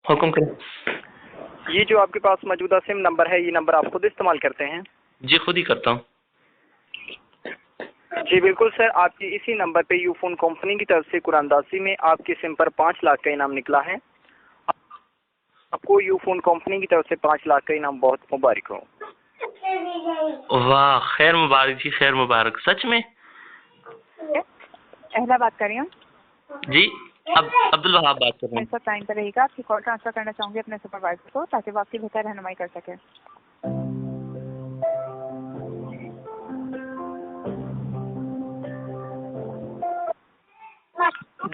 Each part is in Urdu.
حکم کریں. یہ جو آپ کے پاس موجودہ سم نمبر ہے، یہ نمبر آپ خود استعمال کرتے ہیں؟ جی خود ہی کرتا ہوں. جی بالکل سر، آپ کی اسی نمبر پہ یو فون کمپنی کی طرف سے قرآن دازی میں آپ کے سم پر 5 لاکھ کا انعام نکلا ہے. آپ کو یو فون کمپنی کی طرف سے 5 لاکھ کا انعام بہت مبارک ہو. واہ، خیر مبارک جی، خیر مبارک. سچ میں؟ اہلا بات کر رہی ہوں. جی عبد الوہاب بات کر رہے میرے ہیں. ساتھ ٹائم پہ رہے گا، آپ کی کال ٹرانسفر کرنا چاہوں گی اپنے سپروائزر کو تاکہ وہ آپ کی بہتر رہنمائی کر سکے.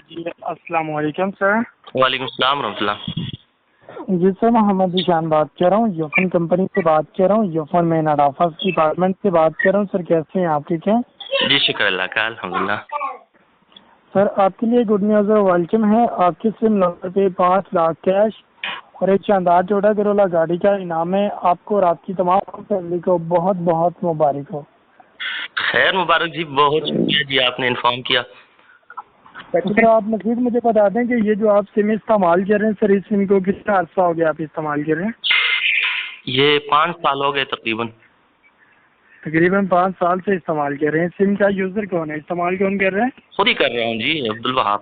جی السلام علیکم سر. وعلیکم السلام ورحمۃ اللہ. جی سر، محمد ذیشان بات کر رہا ہوں، یوفون کمپنی سے بات کر رہا ہوں، یوفون مین ہیڈ آفس ڈپارٹمنٹ سے بات کر رہا ہوں. سر کیسے ہیں آپ؟ ٹھیک ہیں جی شکر اللہ کا، الحمدللہ. سر. آپ کے لیے گڈ نیوز اور ویلکم ہے. آپ کے سم نمبر پہ 5 لاکھ کیش اور ایک شاندار ٹوٹا کرولا گاڑی کا انعام ہے. آپ کو اور آپ کی تمام فیملی کو بہت بہت مبارک ہو. خیر مبارک جی، بہت شکریہ جی، آپ نے انفارم کیا. سر آپ مزید مجھے بتا دیں کہ یہ جو آپ سم استعمال کر رہے ہیں، سر اس سم کو کتنا عرصہ ہو گیا آپ استعمال کر رہے ہیں؟ یہ 5 سال ہو گئے تقریباً. تقریباً 5 سال سے استعمال کر رہے ہیں. سم کا یوزر کون ہے؟ استعمال کون کر رہے ہیں؟ خود ہی کر رہا ہوں جی، عبد الوہاب.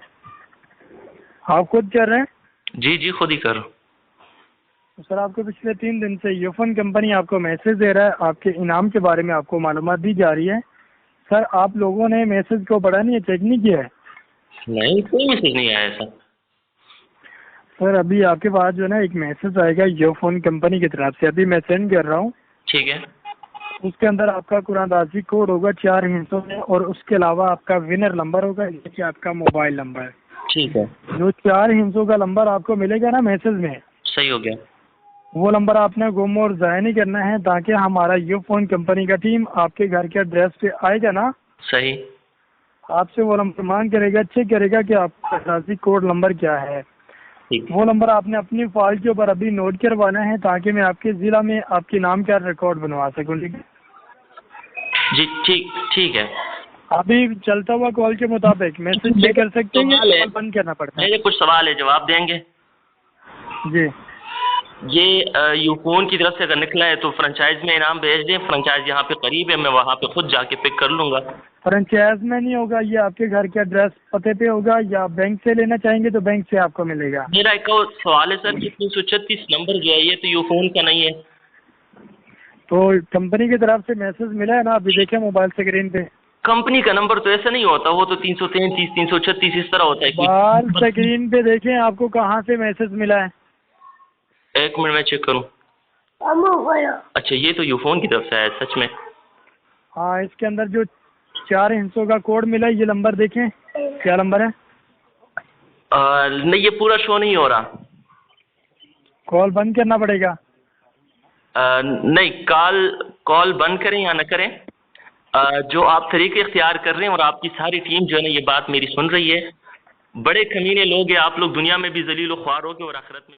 آپ خود کر رہے ہیں؟ جی جی خود ہی کر رہا ہوں. سر آپ کو پچھلے 3 دن سے یوفون کمپنی آپ کو میسج دے رہا ہے، آپ کے انعام کے بارے میں آپ کو معلومات دی جا رہی ہے. سر آپ لوگوں نے میسج کو پڑھا نہیں ہے، چیک نہیں کیا ہے؟ نہیں، کوئی میسج نہیں آیا ایسا. سر ابھی آپ کے پاس جو ہے نا ایک میسج آئے گا یوفون کمپنی کی طرف سے، ابھی میں سینڈ کر رہا ہوں. ٹھیک ہے. اس کے اندر آپ کا قرآن دازی کوڈ ہوگا 4 ہندسوں میں، اور اس کے علاوہ آپ کا ونر نمبر ہوگا، یہ کہ آپ کا موبائل نمبر. ٹھیک ہے. جو 4 ہندسوں کا نمبر آپ کو ملے گا نا میسج میں، صحیح ہو گیا. وہ نمبر آپ نے گم اور ضائع نہیں کرنا ہے، تاکہ ہمارا یوفون کمپنی کا ٹیم آپ کے گھر کے ایڈریس پہ آئے گا نا، صحیح. آپ سے وہ نمبر مانگ کرے گا، چیک کرے گا کہ آپ کا دازی کوڈ نمبر کیا ہے. ٹھیک. وہ نمبر آپ نے اپنی فائل کے اوپر ابھی نوٹ کروانا ہے، تاکہ میں آپ کے ضلع میں آپ کے نام کا ریکارڈ بنوا سکوں. جی ٹھیک ہے. ابھی چلتا ہوا کال کے مطابق میسج چیک کر سکتے ہیں یا کال بند کرنا پڑتا ہے؟ میرے کچھ سوال ہے، جواب دیں گے؟ جی. یہ یوفون کی طرف سے اگر نکلا ہے تو فرنچائز میں انعام بھیج دیں. فرنچائز یہاں پہ قریب ہے، میں وہاں پہ خود جا کے پک کر لوں گا. فرنچائز میں نہیں ہوگا، یہ آپ کے گھر کے ایڈریس پتے پہ ہوگا، یا بینک سے لینا چاہیں گے تو بینک سے آپ کو ملے گا. میرا ایک اور سوال ہے سر، یہ 336 نمبر جو ہے یہ تو یوفون کا نہیں ہے. تو کمپنی کی طرف سے میسج ملا ہے نا، ابھی دیکھیں موبائل اسکرین پہ. کمپنی کا نمبر تو ایسا نہیں ہوتا، وہ تو 333 336 اس طرح ہوتا ہے. موبائل اسکرین پہ دیکھیں آپ کو کہاں سے میسج ملا ہے. ایک منٹ میں چیک کروں. اچھا یہ تو یوفون کی طرف سے آیا ہے سچ میں. ہاں، اس کے اندر جو 4 ہندسوں کا کوڈ ملا ہے، یہ نمبر دیکھیں کیا نمبر ہے. نہیں یہ پورا شو نہیں ہو رہا. کال بند کرنا پڑے گا. نہیں، کال بند کریں یا نہ کریں، جو آپ طریقے اختیار کر رہے ہیں، اور آپ کی ساری ٹیم جو ہے نا یہ بات میری سن رہی ہے. بڑے کمینے لوگ ہیں آپ لوگ، دنیا میں بھی ذلیل و خوار ہو گے اور آخرت میں